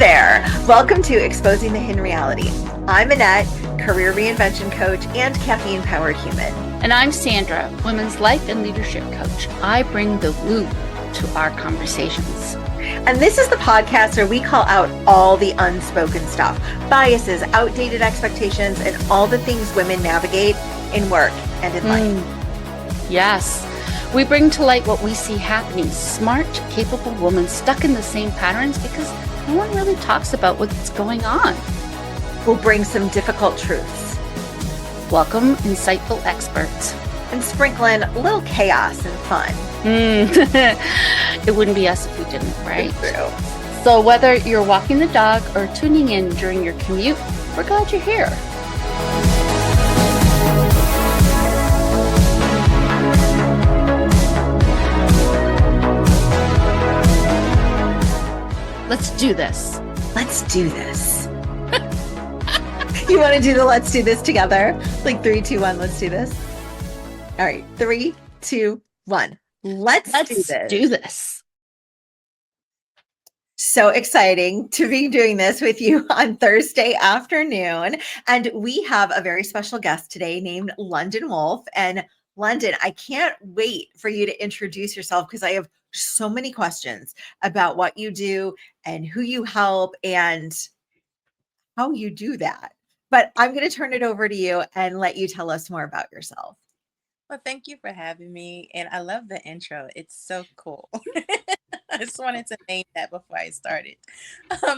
there. Welcome to Exposing the Hidden Reality. I'm Annette, career reinvention coach and caffeine-powered human. And I'm Sandra, women's life and leadership coach. I bring the woo to our conversations. And this is the podcast where we call out all the unspoken stuff, biases, outdated expectations, and all the things women navigate in work and in life. Yes. We bring to light what we see happening. Smart, capable women stuck in the same patterns because no one really talks about what's going on. We'll bring some difficult truths. Welcome, insightful experts. And sprinkle in a little chaos and fun. It wouldn't be us if we didn't, right? It's true. So whether you're walking the dog or tuning in during your commute, we're glad you're here. Let's do this. Let's do this. You want to do the let's do this together? Like 3, 2, 1, let's do this. All right, 3, 2, 1. Let's do this. So exciting to be doing this with you on Thursday afternoon. And we have a very special guest today named London Wolfe. And London, I can't wait for you to introduce yourself because I have so many questions about what you do and who you help and how you do that. But I'm going to turn it over to you and let you tell us more about yourself. Well, thank you for having me. And I love the intro. It's so cool. I just wanted to name that before I started.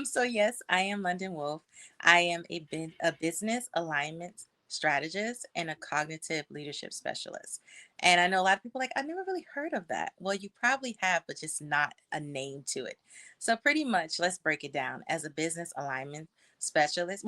So yes, I am London Wolfe. I am a business alignment strategist and a cognitive leadership specialist. And I know a lot of people I never really heard of that. Well, you probably have, but just not a name to it. So pretty much, let's break it down. As a business alignment strategist,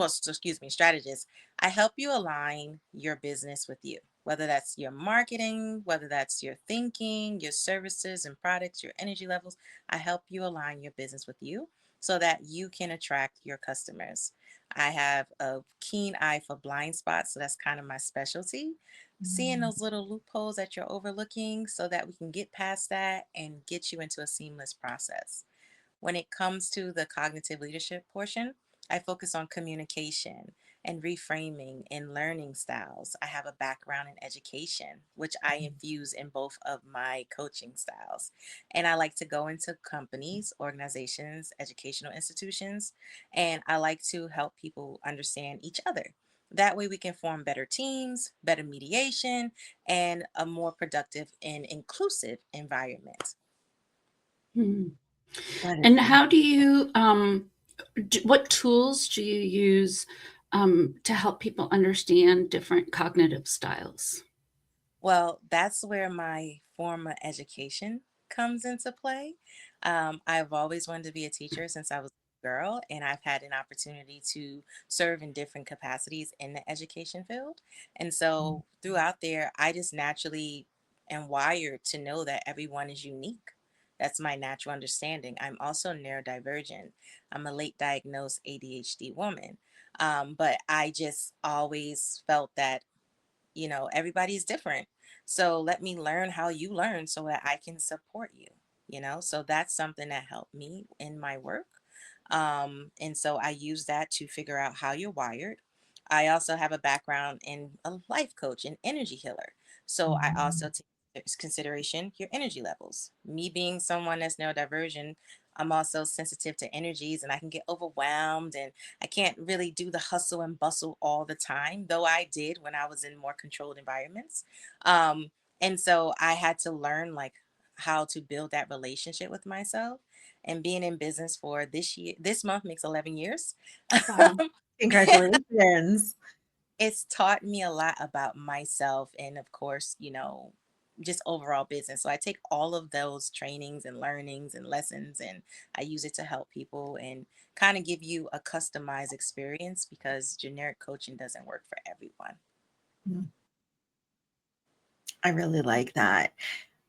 I help you align your business with you, whether that's your marketing, whether that's your thinking, your services and products, your energy levels. I help you align your business with you so that you can attract your customers. I have a keen eye for blind spots, so that's kind of my specialty. Seeing those little loopholes that you're overlooking so that we can get past that and get you into a seamless process. When it comes to the cognitive leadership portion, I focus on communication and reframing and learning styles. I have a background in education, which I infuse in both of my coaching styles. And I like to go into companies, organizations, educational institutions, and I like to help people understand each other. That way we can form better teams, better mediation, and a more productive and inclusive environment. And how do you, what tools do you use to help people understand different cognitive styles? Well, that's where my former education comes into play. I've always wanted to be a teacher since I was a girl, and I've had an opportunity to serve in different capacities in the education field. And so throughout there, I just naturally am wired to know that everyone is unique. That's my natural understanding. I'm also neurodivergent. I'm a late diagnosed ADHD woman. But I just always felt that everybody's different. So let me learn how you learn so that I can support you. So that's something that helped me in my work. And so I use that to figure out how you're wired. I also have a background in a life coach and energy healer. So I also take into consideration your energy levels. Me being someone that's neurodivergent, I'm also sensitive to energies and I can get overwhelmed and I can't really do the hustle and bustle all the time, though I did when I was in more controlled environments. And so I had to learn how to build that relationship with myself. And being in business for this month makes 11 years. Wow. Congratulations. It's taught me a lot about myself and of course, just overall business. So I take all of those trainings and learnings and lessons and I use it to help people and kind of give you a customized experience because generic coaching doesn't work for everyone. I really like that.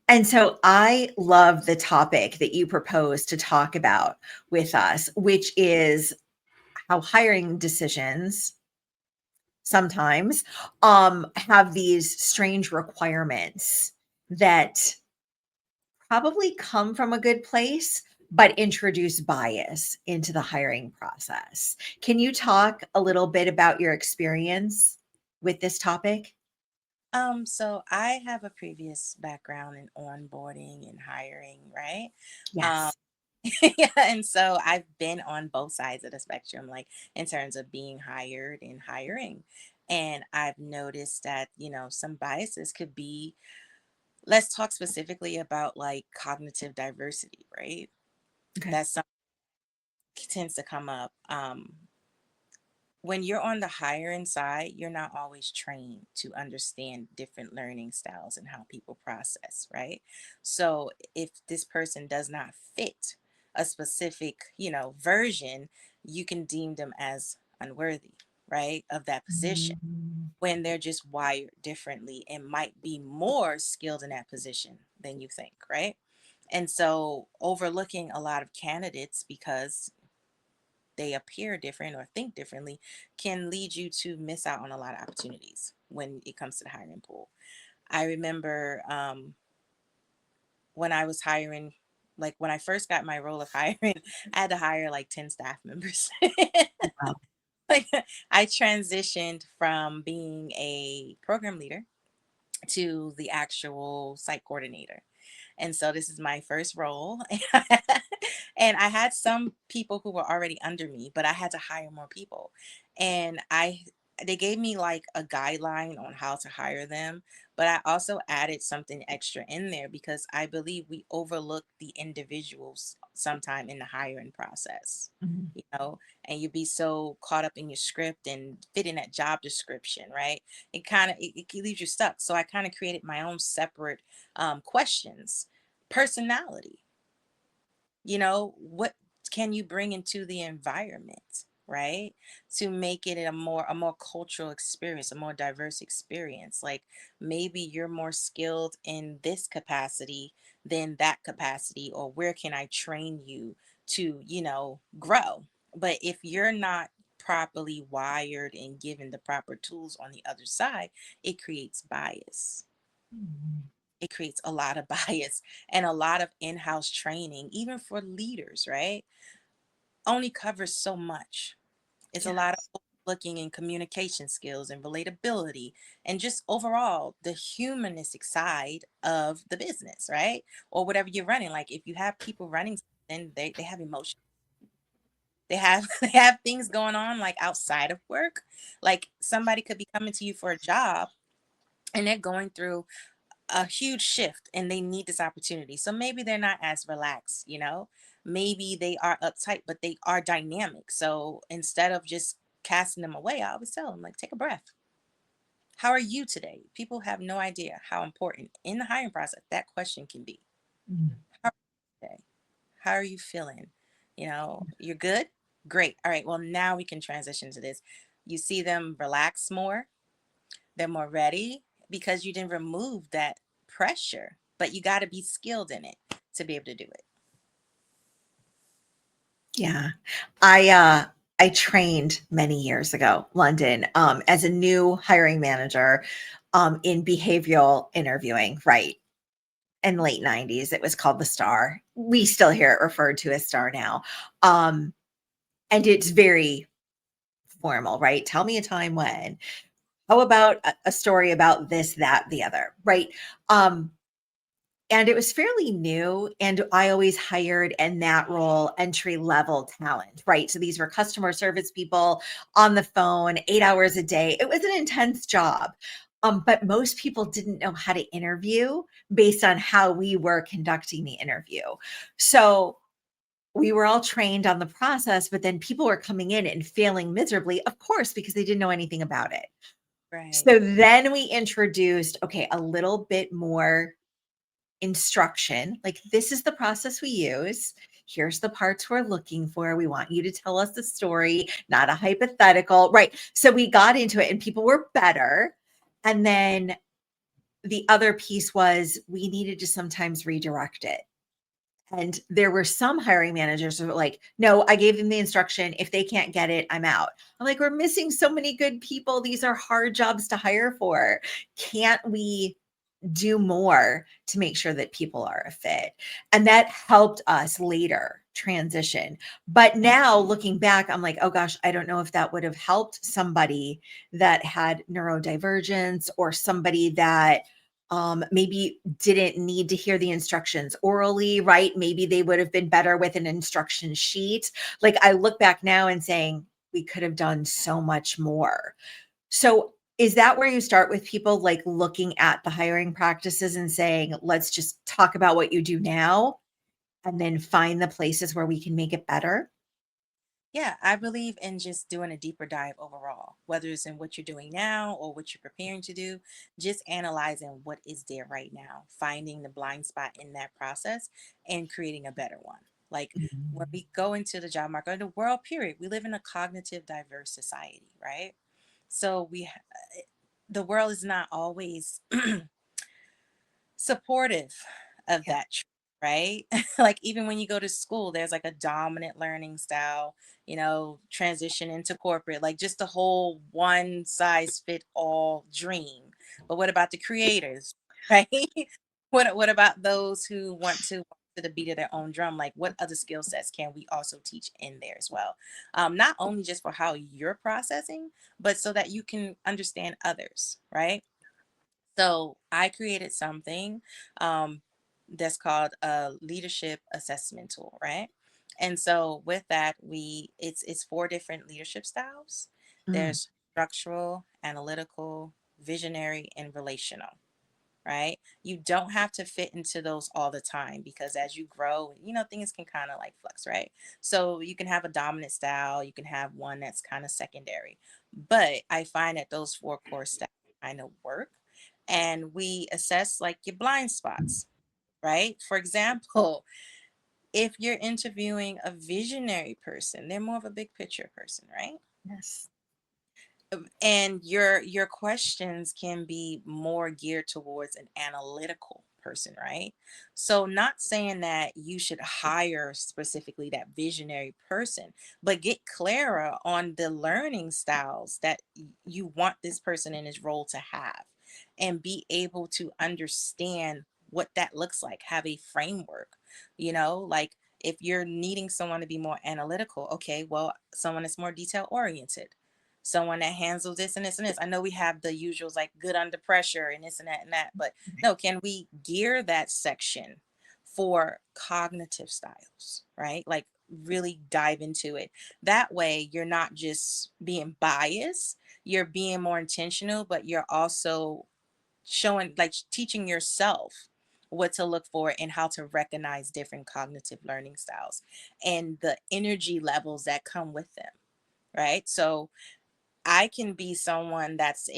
And so I love the topic that you propose to talk about with us, which is how hiring decisions sometimes have these strange requirements that probably come from a good place, but introduce bias into the hiring process. Can you talk a little bit about your experience with this topic? So I have a previous background in onboarding and hiring, right? Um, Yes. yeah, and so I've been on both sides of the spectrum, like in terms of being hired and hiring. And I've noticed that, some biases could be, let's talk specifically about like cognitive diversity, right? Okay. That's something that tends to come up. When you're on the hiring side, you're not always trained to understand different learning styles and how people process, right? So if this person does not fit a specific, version, you can deem them as unworthy, right, of that position Mhm. when they're just wired differently and might be more skilled in that position than you think, right? And so overlooking a lot of candidates because they appear different or think differently can lead you to miss out on a lot of opportunities when it comes to the hiring pool. I remember when I was hiring, like when I first got my role of hiring, I had to hire like 10 staff members. Wow. Like I transitioned from being a program leader to the actual site coordinator. And so this is my first role. And I had some people who were already under me, but I had to hire more people. And they gave me like a guideline on how to hire them, but I also added something extra in there because I believe we overlook the individuals sometime in the hiring process. Mhm. And you'd be so caught up in your script and fitting that job description, right? It leaves you stuck. So I kind of created my own separate questions. Personality, what can you bring into the environment, right, to make it a more cultural experience, a more diverse experience. Like maybe you're more skilled in this capacity than that capacity, or where can I train you to grow. But if you're not properly wired and given the proper tools on the other side, it creates bias. Mhm. It creates a lot of bias, and a lot of in-house training, even for leaders, right, only covers so much. It's a lot Yes. of looking in communication skills and relatability and just overall the humanistic side of the business, right? Or whatever you're running. Like if you have people running something, they have emotion. They have they have things going on like outside of work. Like somebody could be coming to you for a job and they're going through a huge shift and they need this opportunity. So maybe they're not as relaxed. Maybe they are uptight, but they are dynamic. So instead of just casting them away, I always tell them, like, take a breath. How are you today? People have no idea how important in the hiring process that question can be. Mhm. How are you today? How are you feeling? You're good? Great. All right. Well, now we can transition to this. You see them relax more, they're more ready because you didn't remove that pressure, but you got to be skilled in it to be able to do it. Yeah. I trained many years ago, London, as a new hiring manager, in behavioral interviewing, right? In late 90s. It was called the STAR. We still hear it referred to as STAR now. Um, and it's very formal, right? Tell me a time when. How about a story about this, that, the other, right? Um, and it was fairly new, and I always hired in that role entry level talent, right? So these were customer service people on the phone 8 hours a day. It was an intense job. But most people didn't know how to interview based on how we were conducting the interview. So we were all trained on the process, but then people were coming in and failing miserably, of course, because they didn't know anything about it. Right. So then we introduced, okay, a little bit more instruction, like, this is the process we use. Here's the parts we're looking for. We want you to tell us the story, not a hypothetical, right? So we got into it and people were better. And then the other piece was we needed to sometimes redirect it. And there were some hiring managers who were like, no, I gave them the instruction. If they can't get it, I'm out. I'm like, we're missing so many good people. These are hard jobs to hire for. Can't we do more to make sure that people are a fit? And that helped us later transition. But now looking back, I'm like, oh gosh, I don't know if that would have helped somebody that had neurodivergence, or somebody that maybe didn't need to hear the instructions orally, right? Maybe they would have been better with an instruction sheet. Like, I look back now and saying, we could have done so much more. So is that where you start with people, like looking at the hiring practices and saying, let's just talk about what you do now and then find the places where we can make it better? Yeah, I believe in just doing a deeper dive overall, whether it's in what you're doing now or what you're preparing to do, just analyzing what is there right now, finding the blind spot in that process and creating a better one. Like when Mhm. we go into the job market, or the world period, we live in a cognitive diverse society, right? So the world is not always supportive of Yeah. that right? Like even when you go to school, there's like a dominant learning style, transition into corporate, like just the whole one size fit all dream. But what about the creators, right? What about those who want to walk to the beat of their own drum? Like what other skill sets can we also teach in there as well? Not only just for how you're processing, but so that you can understand others, right? So I created something um, that's called a leadership assessment tool, right? And so with that, it's four different leadership styles. Mm. There's structural, analytical, visionary, and relational, right? You don't have to fit into those all the time because as you grow, things can kind of like flux, right? So you can have a dominant style, you can have one that's kind of secondary. But I find that those four core styles kind of work. And we assess like your blind spots, right? For example, if you're interviewing a visionary person, they're more of a big picture person, right? Yes. And your questions can be more geared towards an analytical person, right? So not saying that you should hire specifically that visionary person, but get clearer on the learning styles that you want this person in his role to have, and be able to understand what that looks like, have a framework, like if you're needing someone to be more analytical, okay, well, someone that's more detail oriented, someone that handles this and this and this. I know we have the usuals like good under pressure and this and that, but no, can we gear that section for cognitive styles, right? Like really dive into it. That way you're not just being biased, you're being more intentional, but you're also showing, like teaching yourself what to look for and how to recognize different cognitive learning styles and the energy levels that come with them, right? So I can be someone that's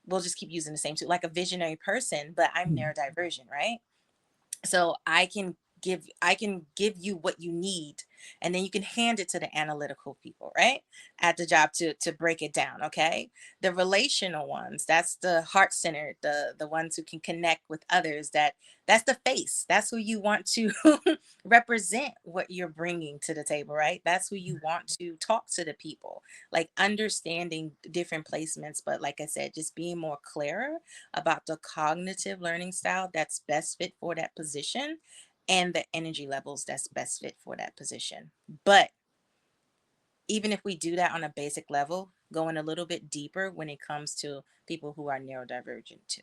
we'll just keep using the same tool, like a visionary person, but I'm Mm. neurodivergent, right? So I can give you what you need, and then you can hand it to the analytical people, right, at the job to break it down. Okay, the relational ones, that's the heart centered, the ones who can connect with others, that's the face, that's who you want to represent what you're bringing to the table, right? That's who you want to talk to the people, like understanding different placements, but like I said, just being more clearer about the cognitive learning style that's best fit for that position and the energy levels that's best fit for that position. But even if we do that on a basic level, going a little bit deeper when it comes to people who are neurodivergent too,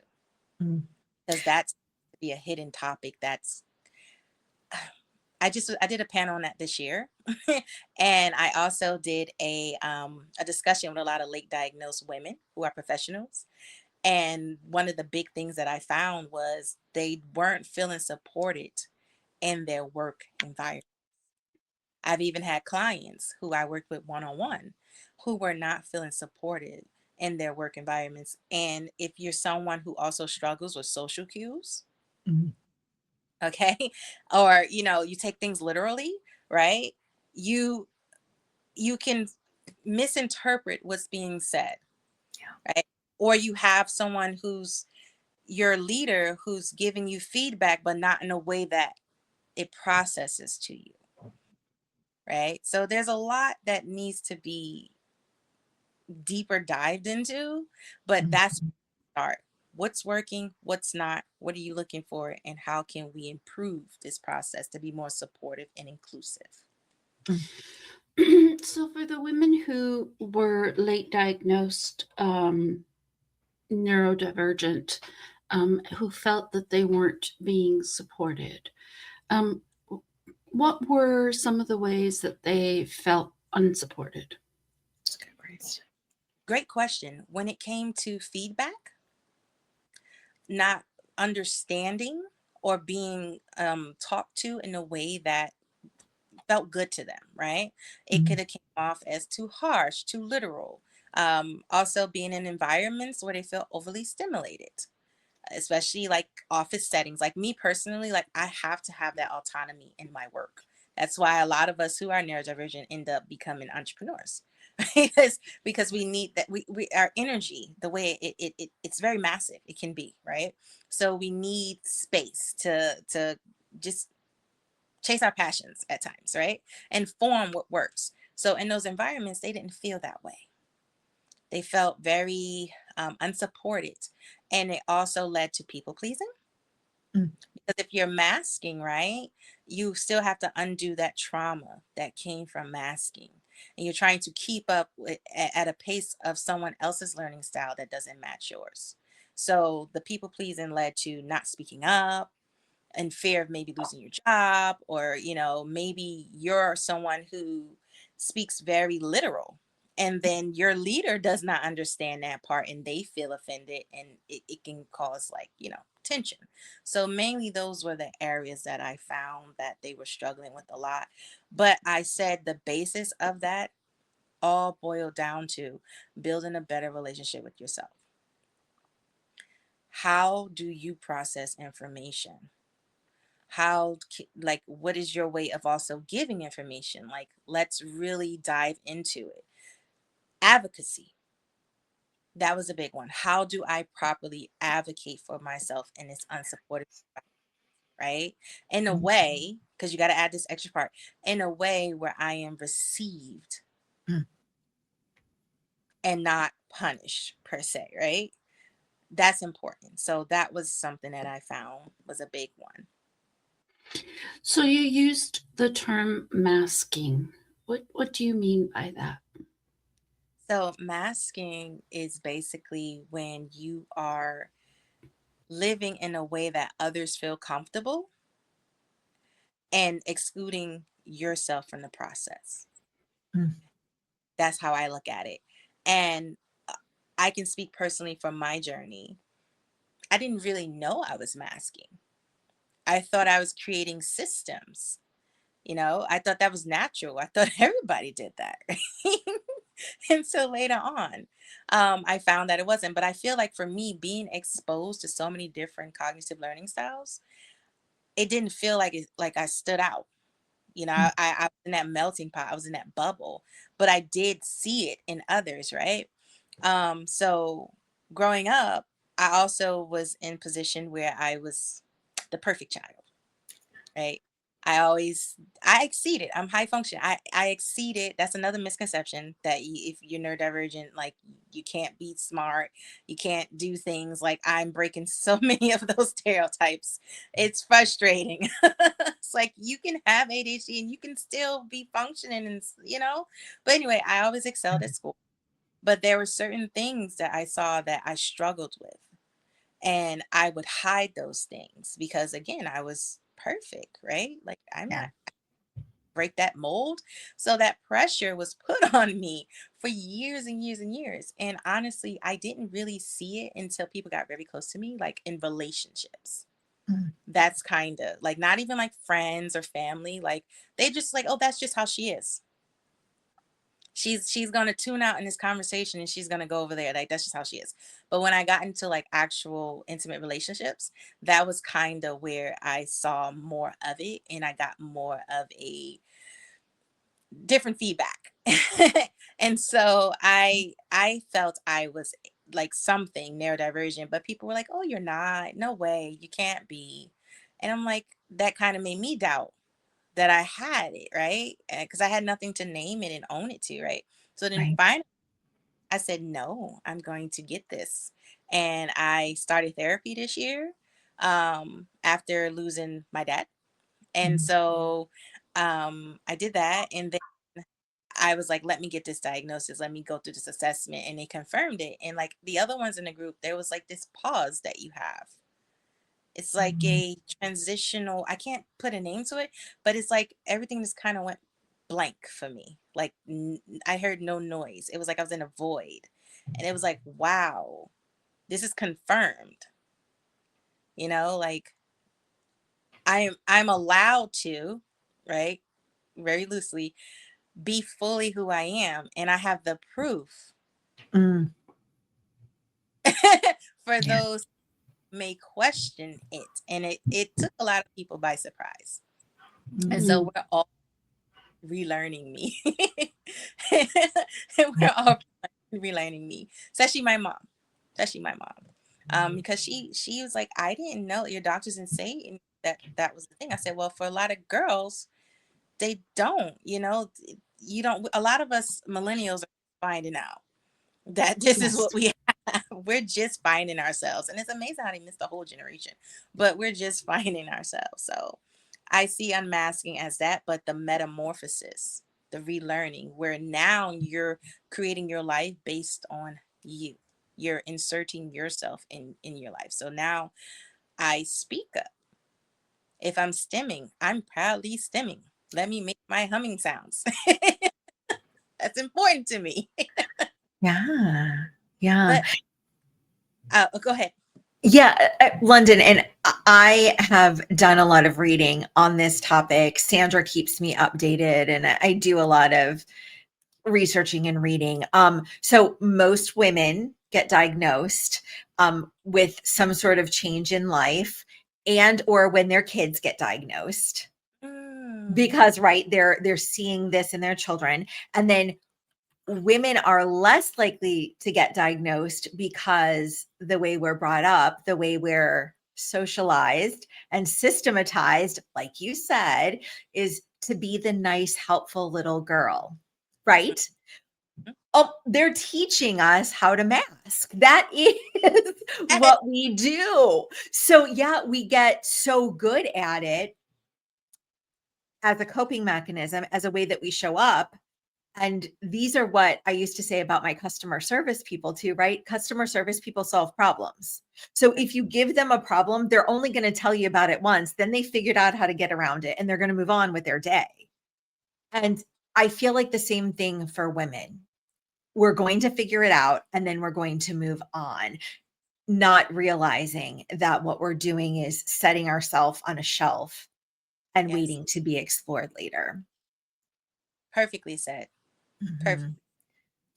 Mm. because that's be a hidden topic that's I did a panel on that this year, and I also did a discussion with a lot of late diagnosed women who are professionals. And one of the big things that I found was they weren't feeling supported in their work environment. I've even had clients who I worked with one on one who were not feeling supported in their work environments. And if you're someone who also struggles with social cues, Mm. okay, or you take things literally, right? You you can misinterpret what's being said, right? Or you have someone who's your leader who's giving you feedback, but not in a way that it processes to you, right? So there's a lot that needs to be deeper dived into, but Mm. that's start. What's working, what's not, what are you looking for, and how can we improve this process to be more supportive and inclusive? So for the women who were late diagnosed neurodivergent, who felt that they weren't being supported, um, what were some of the ways that they felt unsupported? Great question. When it came to feedback, not understanding or being talked to in a way that felt good to them, right? It could have came off as too harsh, too literal. Also being in environments where they feel overly stimulated, especially like office settings. Like me personally, like I have to have that autonomy in my work. That's why a lot of us who are neurodivergent end up becoming entrepreneurs. Because we need that we our energy, the way it's very massive, it can be, right? So we need space to just chase our passions at times, right? And form what works. So in those environments, they didn't feel that way. They felt very unsupported. And it also led to people pleasing. Mm. Because if you're masking, right, you still have to undo that trauma that came from masking. And you're trying to keep up with, at a pace of someone else's learning style that doesn't match yours. So the people pleasing led to not speaking up, and fear of maybe losing your job, or maybe you're someone who speaks very literal, and then your leader does not understand that part and they feel offended, and it can cause like tension. So mainly those were the areas that I found that they were struggling with a lot. But I said the basis of that all boiled down to building a better relationship with yourself. How do you process information? Like, what is your way of also giving information? Like, let's really dive into it. Advocacy, that was a big one. How do I properly advocate for myself in this unsupported, right? In a way, because you got to add this extra part, in a way where I am received Mm. and not punished per se, right? That's important. So that was something that I found was a big one. So you used the term masking. What do you mean by that? So masking is basically when you are living in a way that others feel comfortable and excluding yourself from the process. Mm. That's how I look at it. And uh, I can speak personally from my journey. I didn't really know I was masking. I thought I was creating systems. I thought that was natural. I thought everybody did that. And so later on, I found that it wasn't. But I feel like for me, being exposed to so many different cognitive learning styles, it didn't feel like I stood out. Mm. I was in that melting pot. I was in that bubble, but I did see it in others, right? So growing up, I also was in position where I was the perfect child, right? I exceeded. I'm high function. I exceeded. That's another misconception that if you're neurodivergent, like you can't be smart, you can't do things. Like I'm breaking so many of those stereotypes. It's frustrating. It's like you can have ADHD and you can still be functioning, and But anyway, I always excelled at school, but there were certain things that I saw that I struggled with, and I would hide those things because again, I was perfect, right? Like I'm Yeah. not break that mold. So that pressure was put on me for years and years and years. And honestly, I didn't really see it until people got very close to me, like in relationships. Mm. That's kind of like not even like friends or family. Like they just like, oh, that's just how she is. She's gonna tune out in this conversation and she's gonna go over there. Like that's just how she is. But when I got into like actual intimate relationships, that was kind of where I saw more of it and I got more of a different feedback. And so I felt I was like something neurodivergent, but people were like, oh, you're not, no way, you can't be. And I'm like, that kind of made me doubt that I had it, right? Because I had nothing to name it and own it to, right? So then Right. finally I said, no, I'm going to get this. And I started therapy this year after losing my dad. And Mm. so I did that, and then I was like, let me get this diagnosis, let me go through this assessment, and they confirmed it. And like the other ones in the group, there was like this pause that you have. It's like Mhm. a transitional, I can't put a name to it, but it's like everything just kind of went blank for me. Like I heard no noise. It was like I was in a void. And it was like, wow, this is confirmed. Like I'm allowed to, right? Very loosely be fully who I am, and I have the proof Mm, for yeah. those who may question it. And it took a lot of people by surprise. And Mhm. so Mm. we're all relearning me. Yeah. We're all relearning me, especially my mom. Especially my mom. Because she was like, I didn't know your doctors didn't say that was the thing. I said, well, for a lot of girls, they don't, you don't, a lot of us millennials are finding out that this is Yes. what we have. We're just finding ourselves. And it's amazing how they missed the whole generation, but we're just finding ourselves. So I see unmasking as that, but the metamorphosis, the relearning, where now you're creating your life based on you. You're inserting yourself in your life. So now I speak up. If I'm stimming, I'm proudly stimming. Let me make my humming sounds. That's important to me. Yeah. Yeah. But go ahead. Yeah, London, and I have done a lot of reading on this topic. Sandra keeps me updated, and I do a lot of researching and reading. So most women get diagnosed with some sort of change in life, and or when their kids get diagnosed, Mm, because right, they're seeing this in their children, and then women are less likely to get diagnosed because the way we're brought up, the way we're socialized and systematized, like you said, is to be the nice, helpful little girl, right? mhm. Oh, they're teaching us how to mask. That is what we do. So, yeah, we get so good at it as a coping mechanism, as a way that we show up. And these are what I used to say about my customer service people too, right? Customer service people solve problems. So if you give them a problem, they're only going to tell you about it once, then they figured out how to get around it and they're going to move on with their day. And I feel like the same thing for women. We're going to figure it out and then we're going to move on, not realizing that what we're doing is setting ourselves on a shelf and Yes, waiting to be explored later. perfectly said. Mhm. Perfect.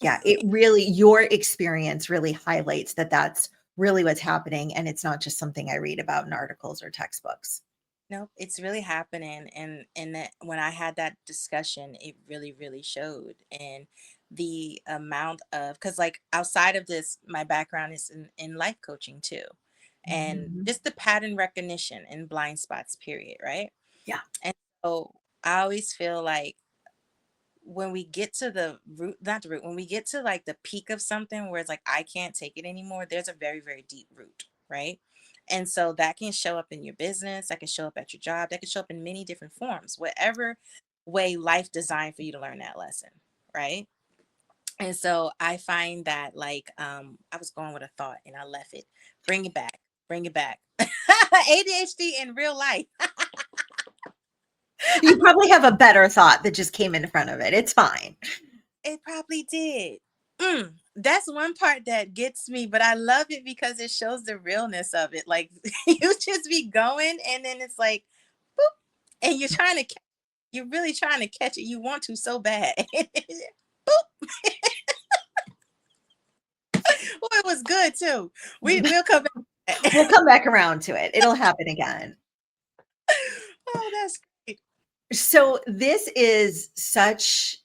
Yeah, it really, your experience really highlights that that's really what's happening, and it's not just something I read about in articles or textbooks. Nope, it's really happening. And that when I had that discussion, it really, really showed. And the amount of, because like outside of this, my background is in life coaching too. And Mhm. just the pattern recognition and blind spots, period, right? Yeah. And so I always feel like when we get to the root, not the root, when we get to like the peak of something where it's like, I can't take it anymore, there's a very, very deep root, right? And so that can show up in your business, that can show up at your job, that can show up in many different forms, whatever way life designed for you to learn that lesson, right? And so I find that like I was going with a thought and I left it. Bring it back. Bring it back. ADHD in real life. You probably have a better thought that just came in front of it. It's fine. It probably did. That's one part that gets me, but I love it because it shows the realness of it. Like you just be going, and then it's like, boop, and you're really trying to catch it. You want to so bad. Boop. Well, it was good too. We'll come back. We'll come back around to it. It'll happen again. Oh, that's great. So this is such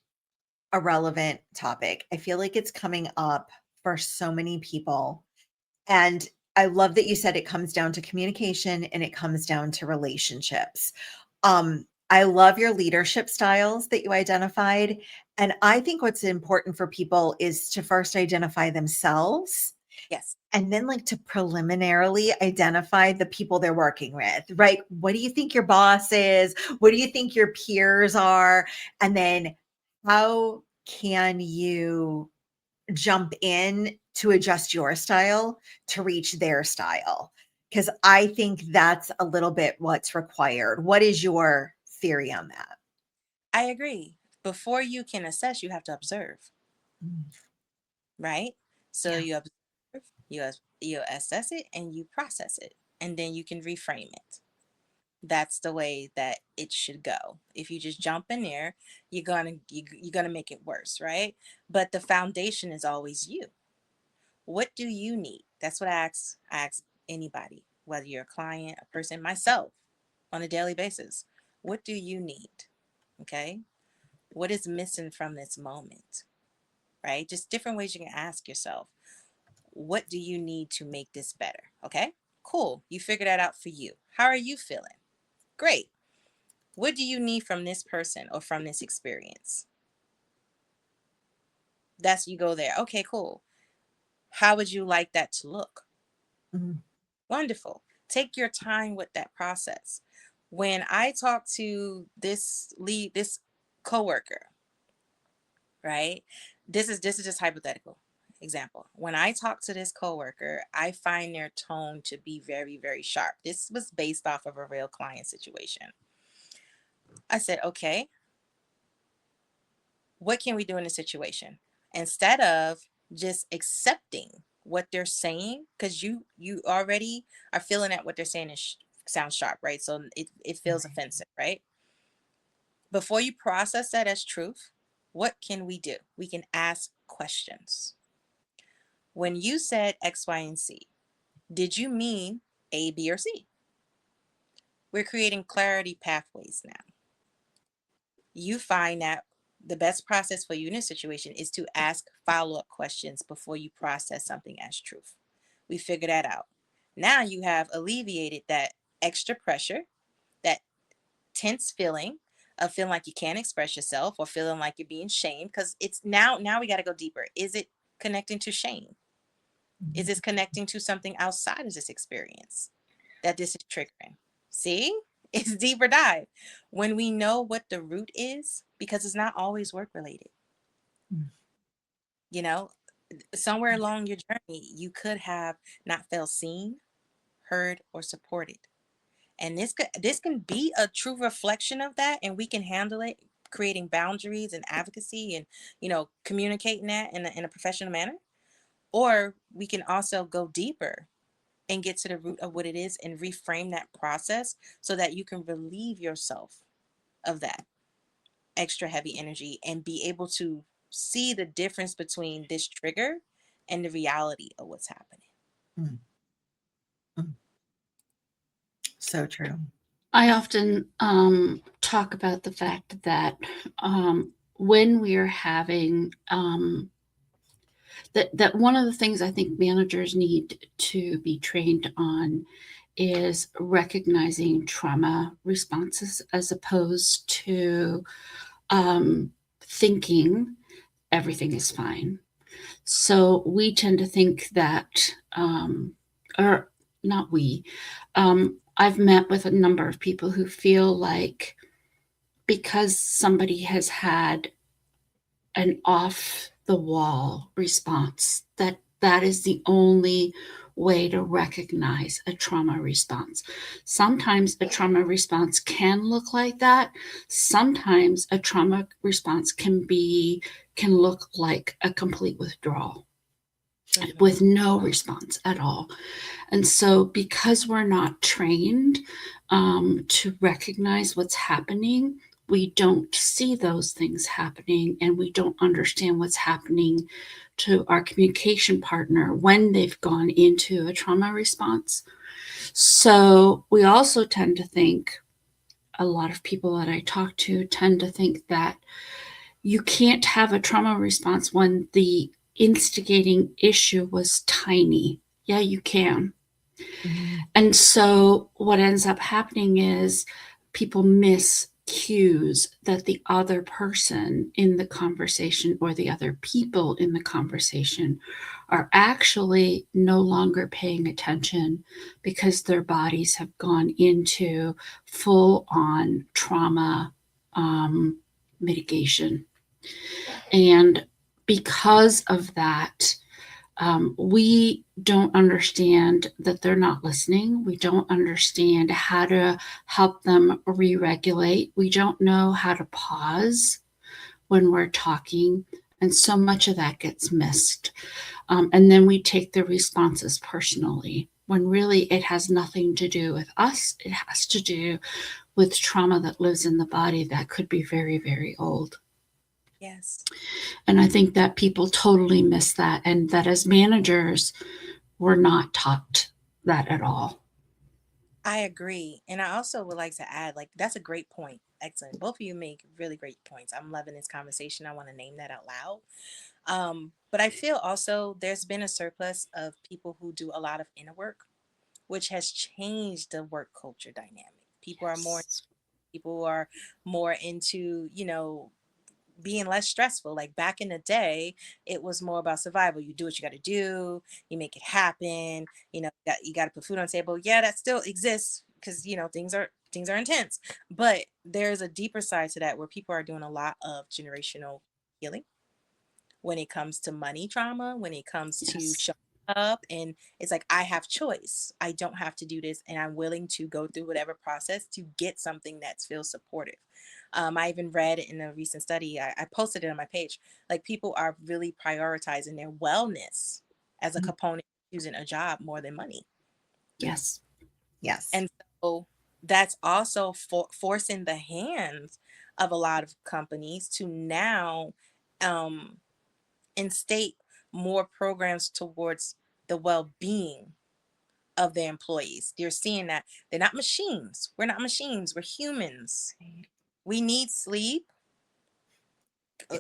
a relevant topic. I feel like it's coming up for so many people. And I love that you said it comes down to communication and it comes down to relationships. I love your leadership styles that you identified. And I think what's important for people is to first identify themselves Yes. And then like to preliminarily identify the people they're working with, right? What do you think your boss is? What do you think your peers are? And then how can you jump in to adjust your style to reach their style? Because I think that's a little bit what's required. What is your theory on that? I agree. Before you can assess, you have to observe, Mm, right? So yeah. you observe, you assess it, and you process it, and then you can reframe it. That's the way that it should go. If you just jump in there, you're gonna make it worse, right? But the foundation is always you. What do you need? That's what I ask anybody, whether you're a client, a person, myself, on a daily basis. What do you need? Okay. What is missing from this moment? Right? Just different ways you can ask yourself, what do you need to make this better? Okay. Cool. You figured that out for you. How are you feeling? Great. What do you need from this person or from this experience? That's you go there. Okay, cool. How would you like that to look? Mhm. Wonderful. Take your time with that process. When I talk to this coworker, right? This is just hypothetical example. When I talk to this coworker, I find their tone to be very, very sharp. This was based off of a real client situation. I said, okay, what can we do in this situation? Instead of just accepting what they're saying, because you already are feeling that what they're saying is sounds sharp, right? So it feels Right. offensive, right? Before you process that as truth, what can we do? We can ask questions. When you said X, Y, and Z, did you mean A, B, or C? We're creating clarity pathways now. You find that the best process for you in this situation is to ask follow-up questions before you process something as truth. We figure that out. Now you have alleviated that extra pressure, that tense feeling of feeling like you can't express yourself or feeling like you're being shamed, because it's now we got to go deeper. Is it connecting to shame? Is Mhm. this connecting to something outside of this experience that this is triggering? See, it's deeper dive. When we know what the root is, because it's not always work related, Mm. you know, somewhere along your journey, you could have not felt seen, heard, or supported. And this can be a true reflection of that, and we can handle it, creating boundaries and advocacy and communicating that in a professional manner. Or we can also go deeper and get to the root of what it is and reframe that process so that you can relieve yourself of that extra heavy energy and be able to see the difference between this trigger and the reality of what's happening. Mm. Mm. So true. I often talk about the fact that when we are having that one of the things I think managers need to be trained on is recognizing trauma responses as opposed to thinking everything is fine. So we tend to think that, or not we, I've met with a number of people who feel like because somebody has had an off the wall response, that is the only way to recognize a trauma response. Sometimes a trauma response can look like that. Sometimes a trauma response can look like a complete withdrawal Mhm. with no response at all. And so, because we're not trained to recognize what's happening, we don't see those things happening and we don't understand what's happening to our communication partner when they've gone into a trauma response. So, we also tend to think, a lot of people that I talk to tend to think that you can't have a trauma response when the instigating issue was tiny. Yeah, you can. Mhm. And so what ends up happening is people miss cues that the other person in the conversation or the other people in the conversation are actually no longer paying attention because their bodies have gone into full on trauma mitigation. And because of that, we don't understand that they're not listening. We don't understand how to help them re regulate. We don't know how to pause when we're talking. And so much of that gets missed. And then we take the responses personally when really it has nothing to do with us. It has to do with trauma that lives in the body that could be very, very old. Yes. And I think that people totally miss that, and that as managers, we're not taught that at all. I agree. And I also would like to add, like, that's a great point. Excellent. Both of you make really great points. I'm loving this conversation. I want to name that out loud. But I feel also there's been a surplus of people who do a lot of inner work, which has changed the work culture dynamic. Yes. People are more into, being less stressful. Like back in the day, it was more about survival. You do what you got to do, you make it happen. You got to put food on the table. Yeah, that still exists because things are intense. But there's a deeper side to that where people are doing a lot of generational healing when it comes to money trauma, when it comes to Yes. showing up. And it's like, I have choice. I don't have to do this. And I'm willing to go through whatever process to get something that feels supportive. I even read in a recent study, I posted it on my page, like people are really prioritizing their wellness as a component of choosing a job more than money. Yes. Yes. And so that's also forcing the hands of a lot of companies to now um, instate more programs towards the well-being of their employees. You're seeing that they're not machines. We're not machines. We're humans. We need sleep.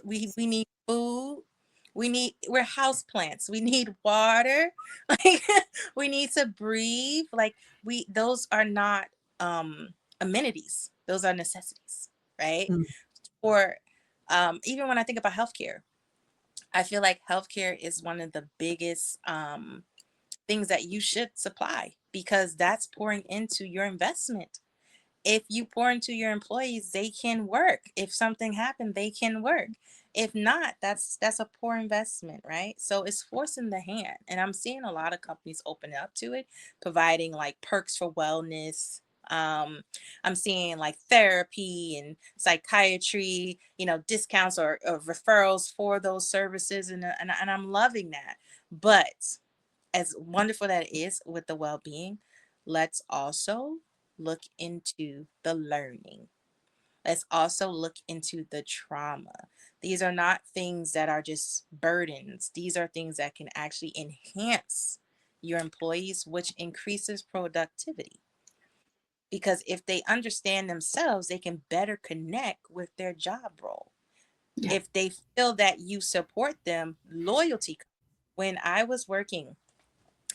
We need food. We're house plants. We need water. Like we need to breathe. Like we those are not amenities. Those are necessities, right? Mm. Or even when I think about healthcare, I feel like healthcare is one of the biggest things that you should supply because that's pouring into your investment. If you pour into your employees, they can work. If something happened, they can work. If not, that's a poor investment, right? So it's forcing the hand. And I'm seeing a lot of companies open up to it, providing like perks for wellness. I'm seeing like therapy and psychiatry, discounts or referrals for those services. And I'm loving that. But as wonderful that it is with the well-being, let's also look into the learning. Let's also look into the trauma. These are not things that are just burdens. These are things that can actually enhance your employees, which increases productivity. Because if they understand themselves, they can better connect with their job role. Yeah. If they feel that you support them, loyalty. When I was working,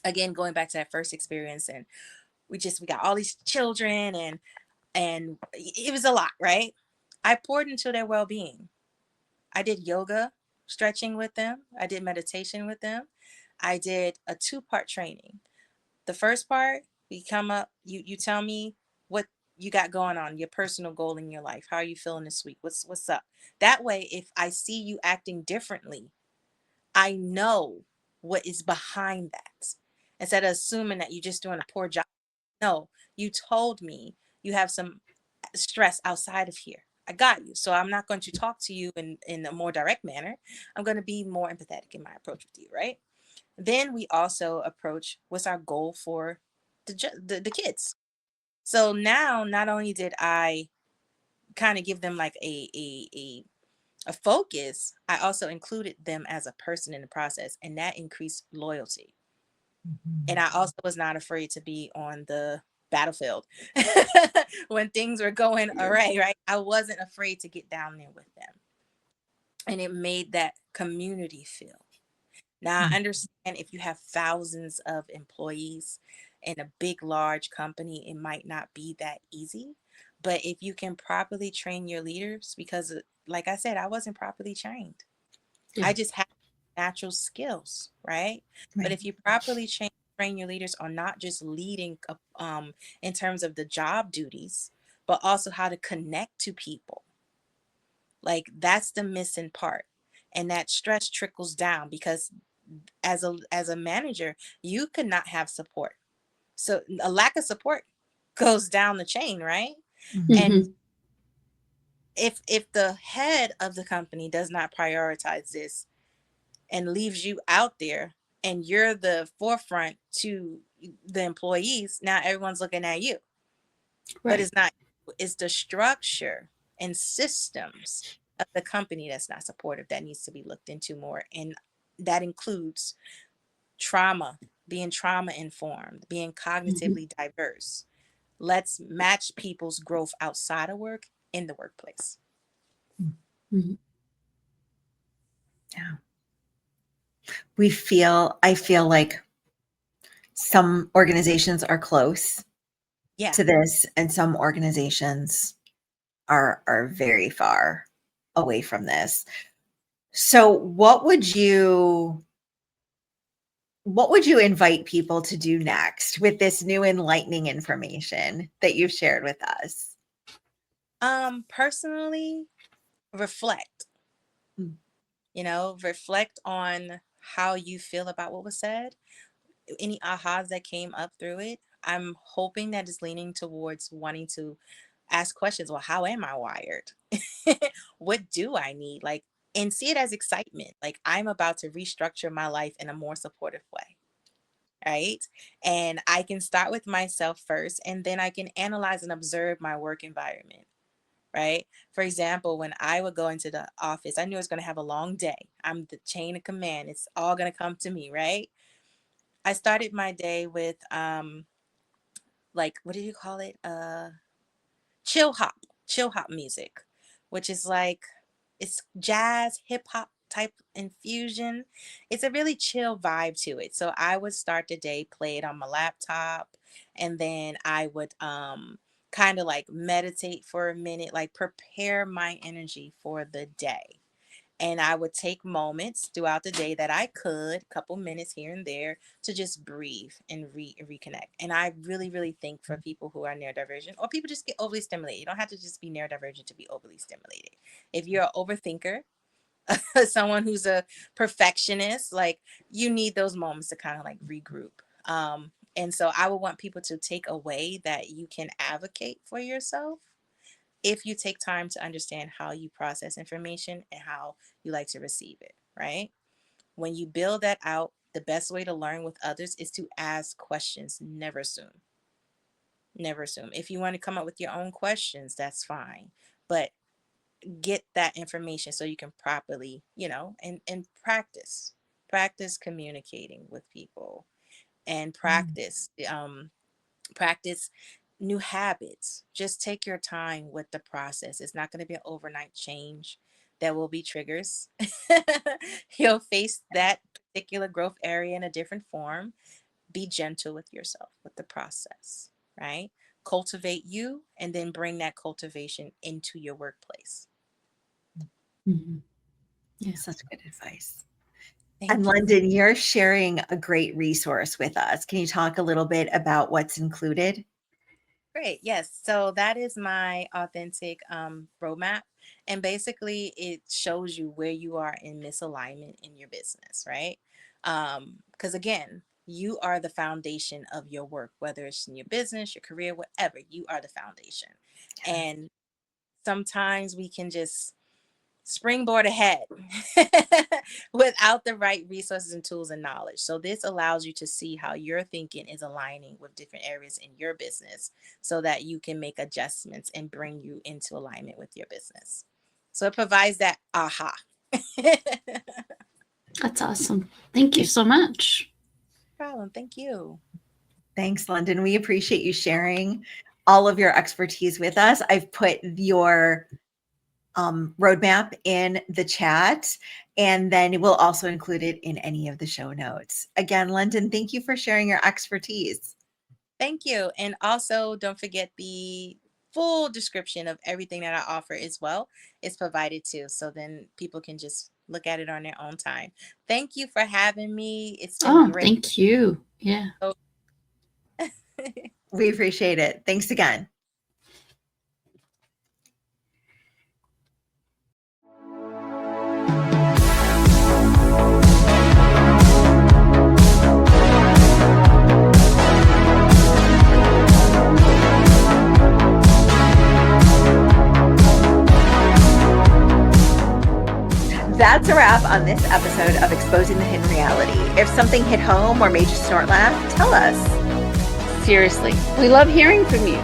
again, going back to that first experience, and we got all these children and it was a lot, right? I poured into their well-being. I did yoga stretching with them. I did meditation with them. I did a two-part training. The first part, we come up, you tell me what you got going on, your personal goal in your life. How are you feeling this week? What's up? That way, if I see you acting differently, I know what is behind that. Instead of assuming that you're just doing a poor job. No, you told me you have some stress outside of here. I got you. So I'm not going to talk to you in a more direct manner. I'm going to be more empathetic in my approach with you, right? Then we also approach what's our goal for the kids. So now, not only did I kind of give them like a focus, I also included them as a person in the process, and that increased loyalty. And I also was not afraid to be on the battlefield when things were going all right? I wasn't afraid to get down there with them. And it made that community feel. Now, I understand if you have thousands of employees in a big, large company, it might not be that easy. But if you can properly train your leaders, because like I said, I wasn't properly trained. Yeah. I just had natural skills, right? But Right. if you properly train your leaders on not just leading in terms of the job duties, but also how to connect to people, like that's the missing part. And that stress trickles down because as a manager, you could not have support. So a lack of support goes down the chain, right? Mhm. And Hmm. if the head of the company does not prioritize this and leaves you out there and you're the forefront to the employees, now everyone's looking at you. But Right. it's not, it's the structure and systems of the company that's not supportive that needs to be looked into more. And that includes trauma, being trauma informed, being Hmm. cognitively diverse. Let's match people's growth outside of work in the workplace. Hmm. Yeah. I feel like some organizations are close Yeah. to this and some organizations are very far away from this. So what would you invite people to do next with this new enlightening information that you've shared with us? Personally, reflect. Mm. Reflect on how you feel about what was said, any ahas that came up through it. I'm hoping that is leaning towards wanting to ask questions. Well, how am I wired? What do I need? Like, and see it as excitement. Like, I'm about to restructure my life in a more supportive way. Right. And I can start with myself first, and then I can analyze and observe my work environment. Right. For example, when I would go into the office, I knew I was going to have a long day. I'm the chain of command. It's all going to come to me. Right. I started my day with like, what do you call it? Chill hop, chill hop music, which is like, it's jazz, hip hop type infusion. It's a really chill vibe to it. So I would start the day, play it on my laptop, and then I would kind of like meditate for a minute, like prepare my energy for the day. And I would take moments throughout the day that I could, a couple minutes here and there, to just breathe and reconnect. And I really, really think for people who are neurodivergent, or people just get overly stimulated, you don't have to just be neurodivergent to be overly stimulated. If you're an overthinker, someone who's a perfectionist, like, you need those moments to kind of like regroup. And so I would want people to take away that you can advocate for yourself if you take time to understand how you process information and how you like to receive it, right? When you build that out, the best way to learn with others is to ask questions. Never assume. Never assume. If you want to come up with your own questions, that's fine. But get that information so you can properly, and practice. Practice communicating with people, and Mm. practice new habits. Just take your time with the process. It's not going to be an overnight change. There will be triggers. You'll face that particular growth area in a different form. Be gentle with yourself with the process, right? Cultivate you, and then bring that cultivation into your workplace. Hmm. Yeah. Such good advice. And Thank you. London, you're sharing a great resource with us. Can you talk a little bit about what's included? Great. Yes. So that is my authentic roadmap. And basically, it shows you where you are in misalignment in your business, right? Because again, you are the foundation of your work, whether it's in your business, your career, whatever, you are the foundation. Yes. And sometimes we can just springboard ahead without the right resources and tools and knowledge. So this allows you to see how your thinking is aligning with different areas in your business so that you can make adjustments and bring you into alignment with your business. So it provides that aha. That's awesome. Thank you so much. Problem. Thank you. Thanks, London. We appreciate you sharing all of your expertise with us. I've put your roadmap in the chat, and then we'll also include it in any of the show notes. Again, London, thank you for sharing your expertise. Thank you. And also don't forget the full description of everything that I offer as well is provided too. So then people can just look at it on their own time. Thank you for having me. It's been Oh, great. thank you. Yeah. We appreciate it. Thanks again. That's a wrap on this episode of Exposing the Hidden Reality. If something hit home or made you snort laugh, tell us. Seriously, we love hearing from you.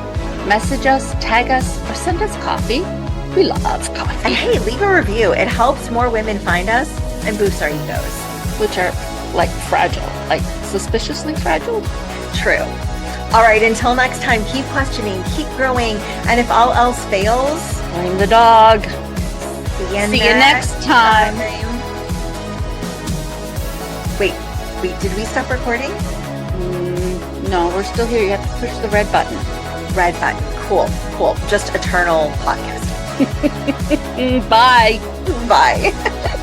Message us, tag us, or send us coffee. We love coffee. And hey, leave a review. It helps more women find us and boosts our egos. Which are like fragile, like suspiciously fragile. True. All right, until next time, keep questioning, keep growing, and if all else fails, Blame the dog. see you next time. Wait, did we stop recording? No, we're still here. You have to push the red button. Red button. Cool. Just eternal podcast. Bye. Bye.